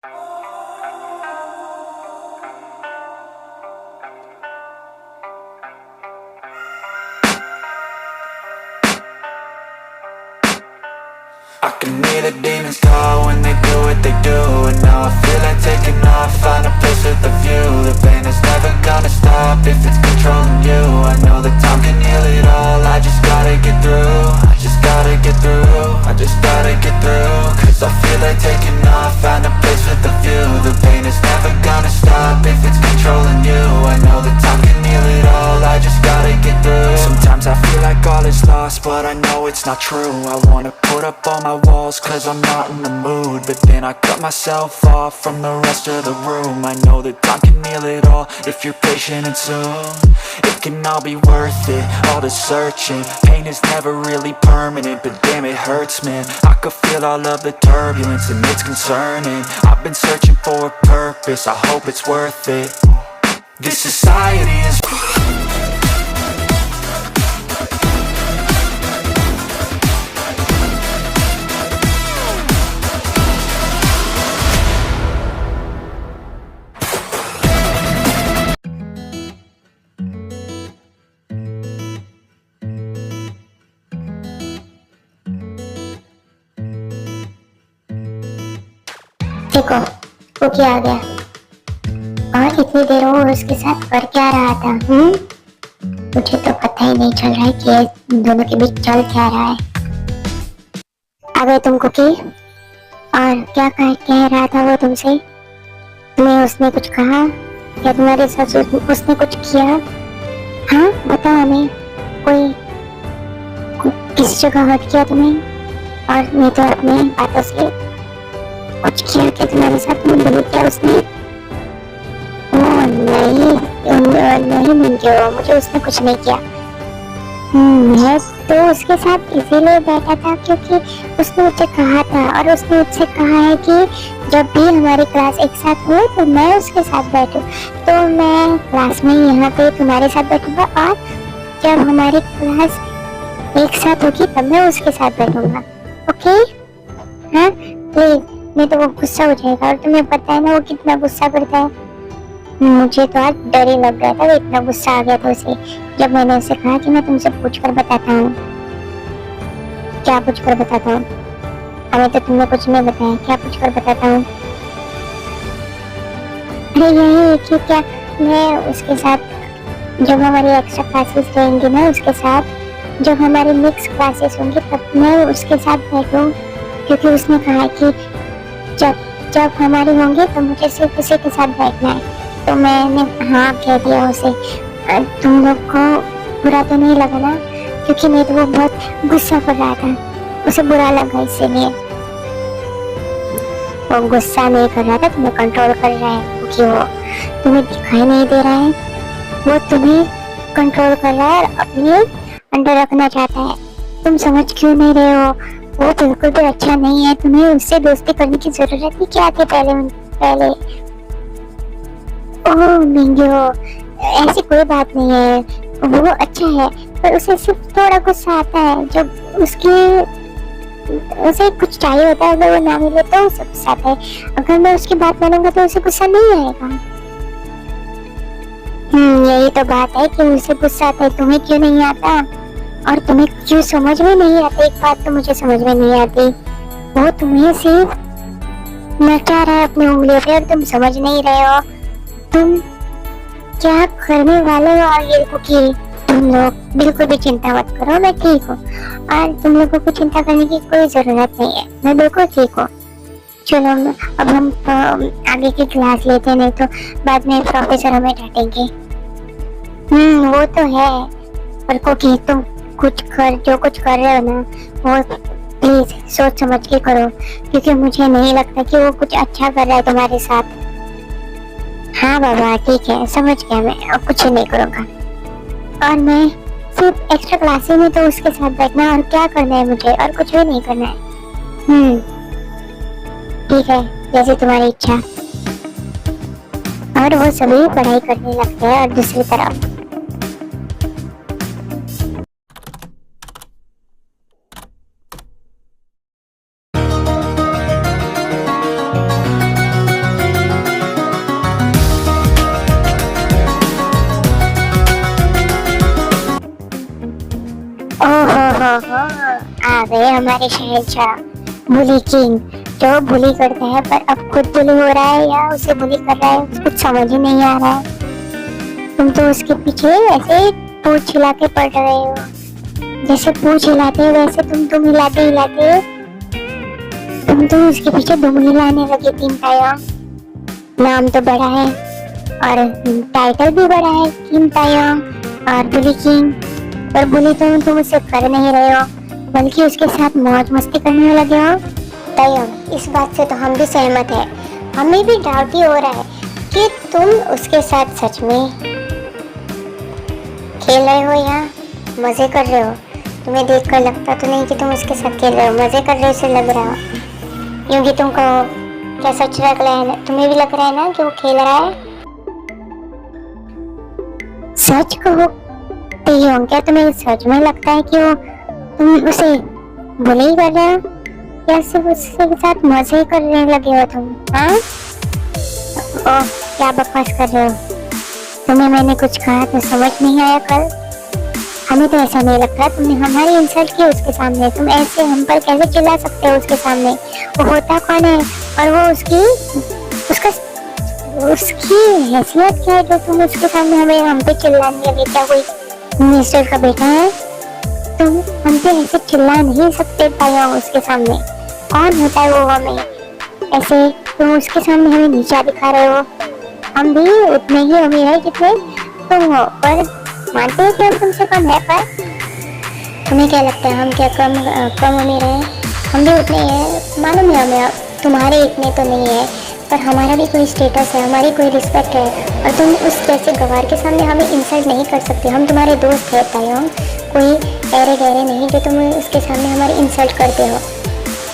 I can hear the demons call when they do what they do. And now I feel like taking off, find a place with a view. The pain is never gonna stop if it's controlling you. I know that time can heal it all, I just gotta get through. I just gotta get through, I just gotta get through. Cause I feel like taking off, find a place with a view. The pain is never gonna stop if it's controlling you. I know that time can heal it all, I just gotta get through. Sometimes I feel like all is lost, but I know it's not true. I wanna put up all my walls cause I'm not in the mood, but then I cut myself off from the rest of the room. I know that time can heal it all if you're patient, and soon it can all be worth it, all the searching. Pain is never really permanent, but damn it hurts, man. I could feel all of the turbulence and it's concerning. I've been searching for a purpose, I hope it's worth it. This society is देखो cookie आ गया और इतनी देर वो उसके साथ कर क्या रहा था। मुझे तो पता ही नहीं चल रहा है कि दोनों के बीच चल क्या रहा है। आ गए तुम कुकी, और क्या कह रहा था वो तुमसे? तुम्हें उसने कुछ कहा या तुम्हारे साथ उसने कुछ किया? हाँ बताओ हमें, किसी जगह हर्ट किया तुम्हें? और मैं तो अपने बातों से कुछ किया क्या तुम्हारे साथ? में बोली क्या उसने? ओह नहीं मुझे उसने कुछ नहीं किया। मैं तो उसके साथ इसीलिए बैठा था क्योंकि उसने मुझे कहा था, और उसने मुझसे कहा है कि जब भी हमारी क्लास एक साथ हो तो मैं उसके साथ बैठूं। तो मैं क्लास में यहाँ पे तुम्हारे साथ बैठूंगा, और जब हमारी क्लास एक साथ होगी तब मैं उसके साथ बैठूंगा। ओके? हाँ प्लीज, नहीं तो वो गुस्सा हो जाएगा, और तुम्हें पता है ना वो कितना गुस्सा करता है। मुझे तो आज डर ही लग रहा था, वो इतना गुस्सा आ गया था उसे जब मैंने उसे कहा कि मैं तुमसे पूछकर बताता हूँ। क्या पूछकर बताता हूँ? हमें तो तुमने कुछ नहीं बताया, क्या पूछकर बताता हूँ? अरे यही कि क्या मैं उसके साथ जब हमारी एक्स्ट्रा क्लासेस रहेंगी ना, उसके साथ जब हमारी मिक्स क्लासेस होंगी तब मैं उसके साथ बैठूं, क्योंकि उसने कहा कि जब हमारी होंगी तो मुझे सिर्फ उसी के साथ बैठना है। तो मैंने हाँ कह दिया उसे। तुम लोग को बुरा तो नहीं लगा ना? क्योंकि नहीं तो वो बहुत गुस्सा कर रहा था, उसे बुरा लगा, इसीलिए वो गुस्सा नहीं कर रहा था, तुम्हें कंट्रोल कर रहा है। क्योंकि वो तुम्हें दिखाई नहीं दे रहा है, वो तुम्हें कंट्रोल कर रहा है और अपने अंडर रखना चाहता है। तुम समझ क्यों नहीं रहे हो? वो बिल्कुल भी अच्छा नहीं है, तुम्हें उससे दोस्ती करने की जरूरत ही क्या थी पहले। ओह मिंगो, ऐसी कोई बात नहीं है, वो अच्छा है, पर उसे सिर्फ थोड़ा गुस्सा आता है जब उसे कुछ चाहिए होता है। अगर वो ना मिले तो उसे गुस्सा आता है, अगर मैं उसकी बात मानूंगा तो उसे गुस्सा नहीं आएगा। यही तो बात है कि उसे गुस्सा आता है, तुम्हें क्यों नहीं आता? और तुम्हें क्यों समझ में नहीं आती? एक बात तो मुझे समझ में नहीं आती, वो तुम्हें सिर्फ नचा रहा है अपनी उंगलियों पे और तुम समझ नहीं रहे हो। तुम क्या करने वाले हो? और ये कुकी, तुम लोग बिल्कुल भी चिंता मत करो, मैं ठीक हूँ, और तुम लोगों को चिंता करने की कोई जरूरत नहीं है, मैं बिल्कुल ठीक हूँ। चलो अब हम आगे की क्लास लेते, नहीं तो बाद में प्रोफेसर हमें डांटेंगे। वो तो है, पर कुकी तुम जो कुछ कर रहे हो ना, वो प्लीज सोच समझ के करो, क्योंकि मुझे नहीं लगता कि वो कुछ अच्छा कर रहा है तुम्हारे साथ। हाँ बाबा ठीक है, समझ गया, मैं अब कुछ नहीं करूँगा, और मैं सिर्फ एक्स्ट्रा क्लासेस में तो उसके साथ बैठना, और क्या करना है मुझे, और कुछ भी नहीं करना है। ठीक है, जैसे तुम्हारी इच्छा। और वो सभी पढ़ाई करने लगते हैं, और दूसरी तरफ आ गए हमारे शहंशाह बुली किंग, जो बुली करता है पर अब खुद बुली हो रहा है या उसे बुली कर रहा है कुछ समझ ही नहीं आ रहा है। तुम तो उसके पीछे ऐसे पूंछ हिला के पड़ रहे हो, जैसे पूंछ हिलाते हो वैसे तुम हिलाते हिलाते तुम तो उसके पीछे दुम हिलाने लगे। तीन तायोंग नाम तो बड़ा है और टाइटल भी बड़ा है, किम तायोंग और बुली किंग, पर बुली तो तुम उससे कर नहीं रहे हो बल्कि उसके साथ मौज मस्ती करने लगे हो। तायोंग, इस बात से तो हम भी सहमत है, हमें भी डाउट ही हो रहा है कि तुम उसके साथ सच में खेल रहे हो या मजे कर रहे हो। तुम्हें देखकर लगता तो नहीं कि तुम उसके साथ खेल रहे हो, मजे कर रहे हो, ऐसे लग रहा हो। यूं कि तुम कहो, क्या सच लग रहा है ना? तुम्हें भी लग रहा है ना कि वो खेल रहा है? सच कहो तायोंग, क्या तुम्हें सच में लगता है कि वो तुम उसे बुली ही कर रहे हो या सिर्फ उसके साथ मजे ही करने लगे हो तुम? हाँ, ओह क्या बकवास कर रहे हो? तुम्हें मैंने कुछ कहा तो समझ नहीं आया कल? हमें तो ऐसा नहीं लगता, तुमने हमारी इंसल्ट की उसके सामने, तुम ऐसे हम पर कैसे चिल्ला सकते हो उसके सामने? वो होता कौन है और वो उसकी हैसियत क्या है जो तुम उसके सामने हम पे चिल्लाने लगे? क्या कोई मिनिस्टर का बेटा है? तुम हम पे ऐसे चिल्ला नहीं सकते तायोंग उसके सामने। कौन होता है वो हमें ऐसे? तुम उसके सामने हमें नीचा दिखा रहे हो। हम भी उतने ही अमीर है जितने तुम हो, पर मानते हो कि हम तुमसे कम है? पर तुम्हें क्या लगता है हम क्या कम अमीर है? हम भी उतने ही है, मालूम है हमें, तुम्हारे इतने तो नहीं है, पर हमारा भी कोई स्टेटस है, हमारी कोई रिस्पेक्ट है, और तुम उस जैसे गवार के सामने हमें इंसल्ट नहीं कर सकते। हम तुम्हारे दोस्त हैं तायोंग, कोई ऐरे गहरे नहीं जो तुम उसके सामने हमारी इंसल्ट करते हो।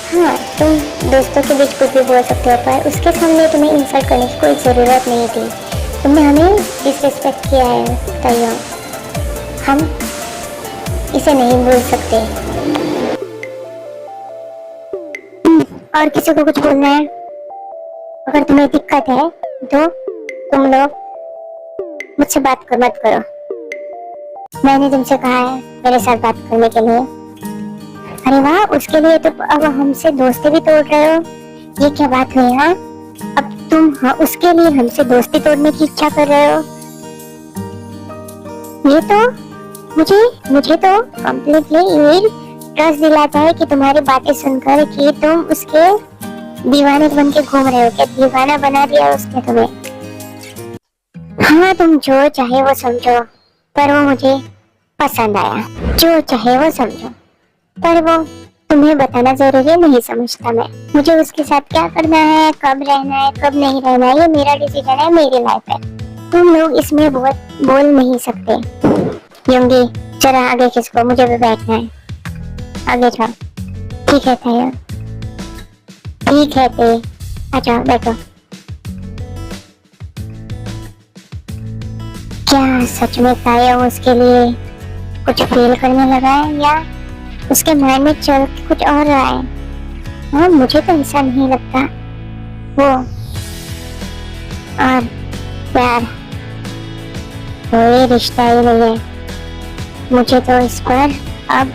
हाँ, तुम दोस्तों के बीच कुछ भी बोल सकते हो, पर उसके सामने तुम्हें इंसल्ट करने की कोई ज़रूरत नहीं थी। तुमने हमें डिसरिस्पेक्ट किया है तायोंग, हम इसे नहीं भूल सकते। और किसी को कुछ बोलना है? अगर तुम्हें दिक्कत है तो तुम लोग मुझसे बात मत करो। मैंने तुमसे कहा है मेरे साथ बात करने के लिए। अरे वाह, उसके लिए तो अब हमसे दोस्ती भी तोड़ रहे हो? ये क्या बात हुई? हाँ, अब तुम उसके लिए हमसे दोस्ती तोड़ने की इच्छा कर रहे हो? ये तो मुझे तो कम्प्लीटली ये ट्रस्ट दिलाता है कि तुम्हारी बातें सुनकर कि तुम उसके दीवाने बन के घूम रहे हो। क्या दीवाना बना दिया उसने तुम्हें? हाँ, तुम जो चाहे वो समझो, पर वो मुझे पसंद आया। जो चाहे वो समझो, पर वो तुम्हें बताना जरूरी नहीं समझता मैं। मुझे उसके साथ क्या करना है, कब रहना है, कब नहीं रहना है, ये मेरा डिसीजन है, मेरी लाइफ है। तुम लोग इसमें बहुत बोल नहीं सकते। योंगी, जरा आगे खिसको, मुझे भी बैठना है। आगे जाओ। ठीक है ताया, ठीक है ते, अच्छा बैठो। क्या सच में ताया उसके लिए कुछ फील करने लगा है या उसके माइंड में चल कुछ और रहा है? हाँ, मुझे तो ऐसा नहीं लगता। वो और प्यार कोई रिश्ता ही नहीं है। मुझे तो इस पर अब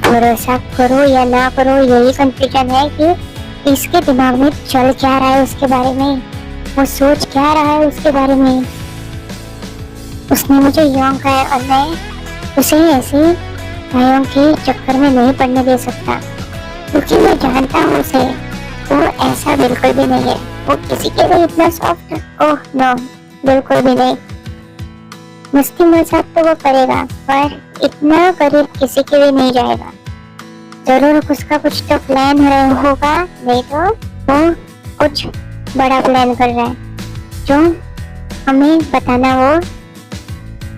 भरोसा करो या ना करो, यही कंफ्यूजन है कि इसके दिमाग में चल क्या रहा है उसके बारे में, वो सोच क्या रहा है उसके बारे में। उसने मुझे योंग कहा और मैं उसे ऐसे तायोंग के चक्कर में नहीं पड़ने दे सकता, क्योंकि मैं जानता हूँ उसे, वो ऐसा बिल्कुल भी नहीं है। वो किसी के लिए इतना सॉफ्ट, ओह नो, बिल्कुल भी नहीं। मस्ती मजाक तो वो करेगा, पर इतना करीब किसी के भी नहीं जाएगा। जरूर उसका कुछ तो प्लान होगा, नहीं तो वो कुछ बड़ा प्लान कर रहा है जो हमें बताना वो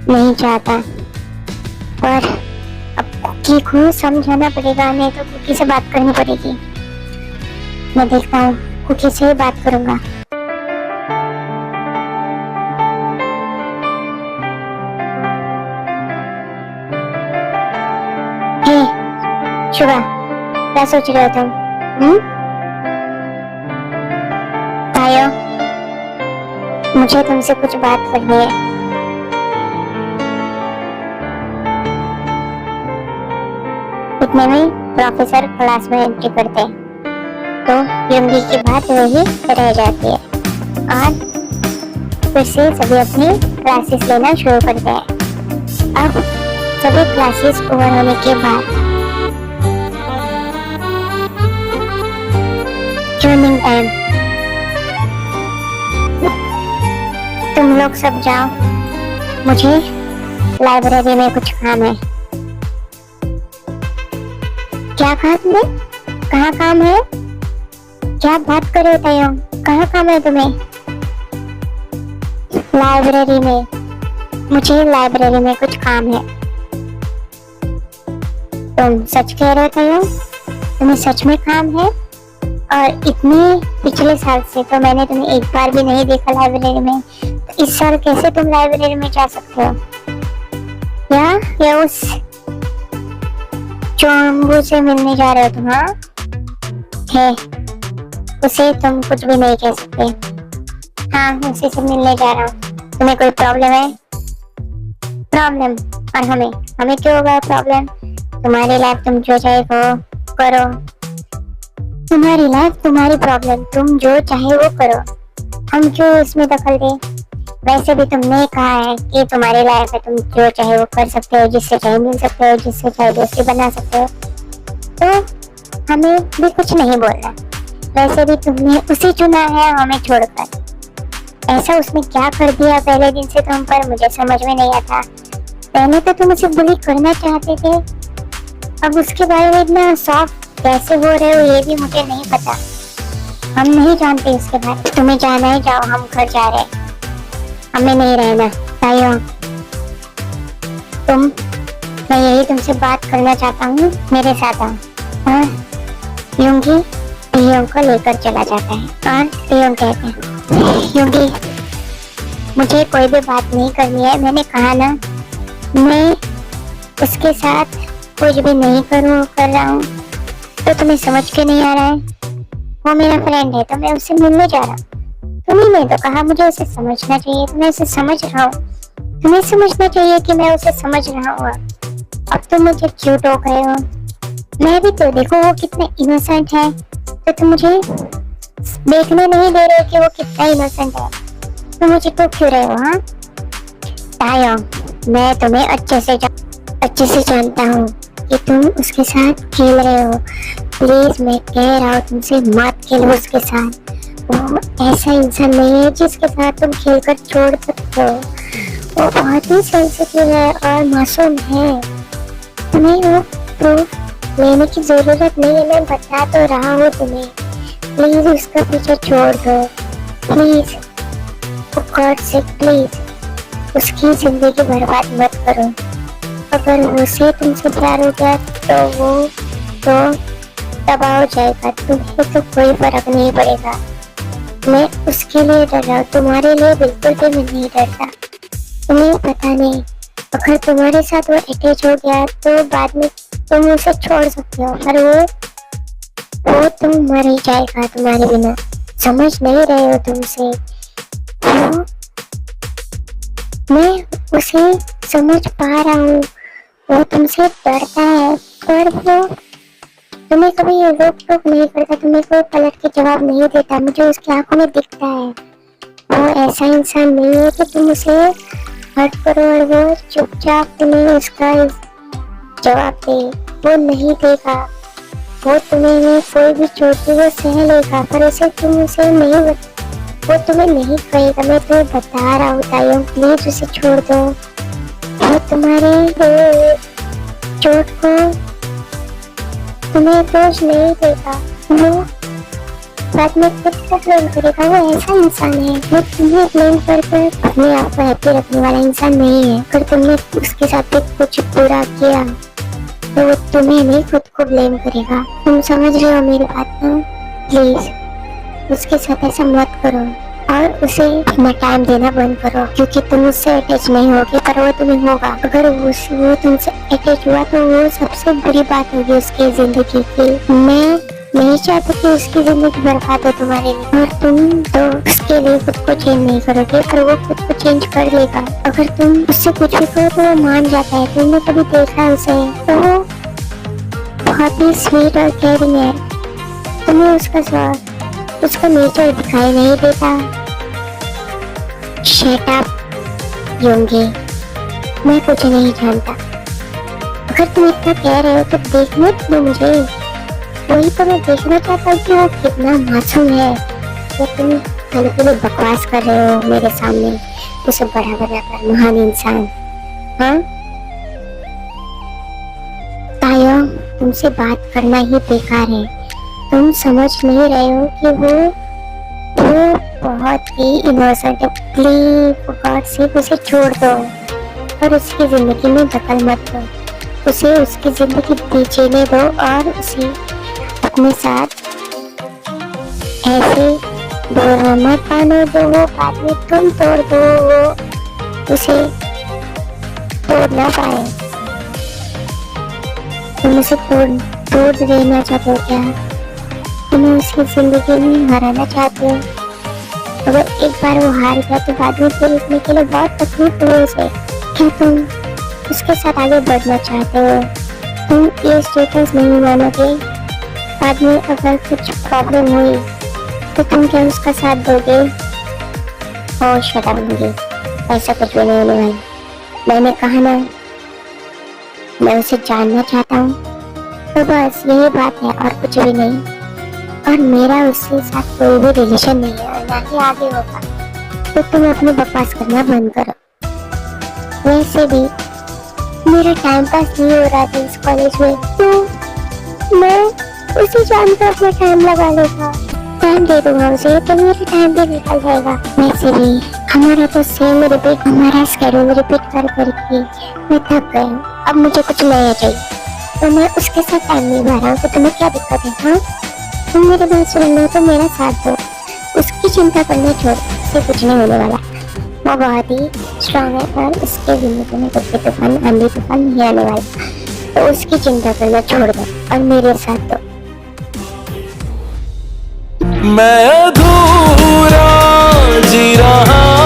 नहीं चाहता। पर अब कुकी को समझाना पड़ेगा, नहीं तो कुकी से बात करनी पड़ेगी। मैं देखता हूँ, कुकी से बात करूंगा। हे शुभा, क्या सोच रहे हो तुम? तायो, मुझे तुमसे कुछ बात करनी है। इतने में प्रोफेसर क्लास में एंट्री करते हैं, तो युंगी की बात वही रह जाती है और फिर से सभी अपनी क्लासेस लेना शुरू करते हैं। अब सभी क्लासेस ओवर होने के बाद ट्यूनिंग टाइम, तुम लोग सब जाओ, मुझे लाइब्रेरी में कुछ काम है। क्या काम है? कहाँ काम है? क्या बात कर रहे हो तायोंग? कहाँ काम है तुम्हें? लाइब्रेरी में, मुझे लाइब्रेरी में कुछ काम है। तुम सच कह रहे हो तायोंग? तुम्हें सच में काम है? और इतने पिछले साल से तो मैंने तुम्हें एक बार भी नहीं देखा लाइब्रेरी में, तो इस साल कैसे तुम लाइब्रेरी में जा सकते हो? या उस चोंगू से मिलने जा रहे हो तुम? हाँ है, उसे तुम कुछ भी नहीं कह सकते। हाँ, उसी से मिलने जा रहा हूँ। तुम्हें कोई प्रॉब्लम है? प्रॉब्लम? और हमें क्यों होगा प्रॉब्लम? तुम्हारी लाइफ, तुम जो चाहे वो करो। तुम्हारी लाइफ, तुम्हारी प्रॉब्लम, तुम जो चाहे वो करो, हम क्यों इसमें दखल दें? वैसे भी तुमने कहा है कि तुम्हारी लाइफ है, तुम जो चाहे वो कर सकते हो, जिससे चाहे मिल सकते हो, जिससे चाहे दोस्ती बना सकते हो, तो हमें भी कुछ नहीं बोलना। वैसे भी तुमने उसे चुना है हमें छोड़कर। ऐसा उसने क्या कर दिया पहले दिन से तुम पर, मुझे समझ में नहीं आता। पहले तो तुम उसे बुली करना चाहते थे, अब उसके बारे में इतना सॉफ्ट कैसे हो रहे हो ये भी मुझे नहीं पता। हम नहीं जानते इसके बारे में। तुम्हें जाना है जाओ, हम घर जा रहे हैं, हमें नहीं रहना। तायोंग, मैं यही तुमसे बात करना चाहता हूँ, मेरे साथ आओ। और युंगी तायोंग को लेकर चला जाता है और तायोंग कहते हैं, युंगी मुझे कोई भी बात नहीं करनी है, मैंने कहा ना, मैं उसके साथ कुछ भी नहीं कर रहा हूँ, तो तुम्हें समझ के नहीं आ रहा है? वो मेरा फ्रेंड है, तो मैं उससे मिलने जा रहा हूँ। तुम्हें तो कहा मुझे उसे समझना चाहिए, तो मैं उसे समझ रहा हूँ। तुम्हें समझना चाहिए कि मैं उसे समझ रहा हूँ। अब तुम मुझे क्यों टोक रहे हो? मैं भी तो देखो वो कितना इनोसेंट है, तो तुम मुझे देखने नहीं दे रहे हो कि वो कितना इनोसेंट है, तो मुझे टोक क्यों रहे हो? हाँ तायोंग, मैं तुम्हें अच्छे से जानता हूँ कि तुम उसके साथ खेल रहे हो। प्लीज मैं कह रहा हूँ तुमसे, मत खेलो उसके साथ। वो ऐसा इंसान नहीं है जिसके साथ तुम खेलकर छोड़ सकते हो। वो बहुत ही सेंसिटिव है और मासूम है। तुम्हें वो प्रूफ लेने की जरूरत नहीं है, मैं बता तो रहा हूँ तुम्हें। प्लीज उसका पीछे छोड़ दो, please, for God sake please. उसकी जिंदगी बर्बाद मत करो। अगर उसे तुमसे प्यार हो गया तो वो तो तबाह हो जाएगा, तुम्हें तो कोई फर्क नहीं पड़ेगा। मैं उसके लिए डर रहा हूँ, तुम्हारे लिए बिल्कुल भी मैं नहीं डरता। तुम्हें पता नहीं, अगर तुम्हारे साथ वो अटैच हो गया तो बाद में तुम उसे छोड़ सकते हो, पर वो तुम मर ही जाएगा तुम्हारे बिना। समझ नहीं रहे हो तुमसे? मैं उसे समझ पा रहा हूँ, वो तुमसे डरता है, पर वो तुम्हें कभी रोक टोक नहीं करता, तुम्हें कोई पलट के जवाब नहीं देता। मुझे उसकी आंखों में दिखता है। वो ऐसा इंसान नहीं है कि तुम उसे हर्ट करो और वो चुपचाप तुम्हें उसका जवाब दे। वो नहीं देगा। वो तुम्हें कोई भी चोट वो सह लेगा, पर उसे तुम उसे नहीं, वो तुम्हें नहीं कहेगा। मैं तुम्हें बता रहा हूँ तायोंग, प्लीज उसे छोड़ दो। वो तुम्हारे चोट को तुम्हें दोष नहीं देगा, वो बाद में खुद को ब्लेम करेगा। वो ऐसा इंसान है, वो तुम्हें ब्लेम कर अपने आप को हैप्पी रखने वाला इंसान नहीं है। अगर तुमने उसके साथ कुछ बुरा किया तो वो तुम्हें नहीं, खुद को ब्लेम करेगा। तुम समझ रहे हो मेरी बात ना? प्लीज उसके साथ ऐसा मत करो और उसे इतना टाइम देना बंद करो, क्योंकि तुम उससे अटैच नहीं होगे, पर वो तुम्हें होगा। अगर वो तुमसे अटैच हुआ तो वो सबसे बुरी बात होगी उसकी जिंदगी की। मैं नहीं चाहती कि उसकी जिंदगी बर्बाद हो तुम्हारे लिए, और तुम तो उसके लिए खुद को चेंज नहीं करोगे, पर वो खुद को चेंज कर लेगा। अगर तुम उससे कुछ भी करो तो वो मान जाता है। तुमने कभी देखा उसे, तो वो बहुत ही स्वीट और केयरिंग है। तुम्हें उसका नेचर दिखाई नहीं देता। शट अप योंगी, मैं कुछ नहीं जानता। अगर तुम इतना कह रहे हो तो देखने दो मुझे। वही तो मैं देखना चाहता हूँ कि वो कितना मासूम है। तो तुम खाली बकवास कर रहे हो मेरे सामने, उसे बड़ा बनाकर महान इंसान। हाँ तायो, तुमसे बात करना ही बेकार है। तुम समझ नहीं रहे हो कि वो बहुत ही इनोसेंट है। प्लीज गॉड से उसे छोड़ दो और उसकी जिंदगी में दखल मत दो। उसे उसकी जिंदगी जीने दो और उसे अपने साथ ऐसे डोर मत पाने दो। वो बाद में तुम तोड़ दो, वो उसे तोड़ ना पाए। तुम उसे तोड़ देना चाहते हो क्या? तुम्हें उसकी जिंदगी में हराना चाहते हो? अगर एक बार वो हार गया तो बाद में फिर उठने के लिए बहुत तकलीफ हुई उसे। क्या तुम उसके साथ आगे बढ़ना चाहते हो? तुम ये स्टेटस नहीं मानोगे? बाद में अगर कुछ प्रॉब्लम हुई तो तुम क्या उसका साथ दोगे? ओह शट अप होंगे, ऐसा कुछ भी नहीं होने वाला। मैंने कहा ना, मैं उसे जानना चाहता हूँ, तो बस यही बात है और कुछ भी नहीं। और मेरा उसके साथ कोई भी रिलेशन नहीं है और ना ही आगे होगा। तो तुम अपनी बकवास करना बंद करो। वैसे भी मेरा टाइम पास नहीं हो रहा था इस कॉलेज में, तो मैं उसी जान पर अपना टाइम लगा लेगा। टाइम दे दूंगा उसे तो मेरा टाइम भी निकल जाएगा। वैसे भी हमारा तो सेम रिपीट, हमारा स्केड्यूल रिपीट कर करके मैं थक गई हूँ। अब मुझे कुछ नया चाहिए, तो मैं उसके साथ टाइम नहीं भर रहा हूँ। तो तुम्हें क्या दिक्कत है? हाँ तुम मेरे बात सुन लो तो मेरा साथ दो। उसकी चिंता करना छोड़, उससे कुछ नहीं होने वाला। वो बहुत ही स्ट्रांग है और उसके जिंदगी में कुछ तूफान, आंधी तूफान नहीं आने वाला। तो उसकी चिंता करना छोड़ दो और मेरे साथ दो। मैं अधूरा जी रहा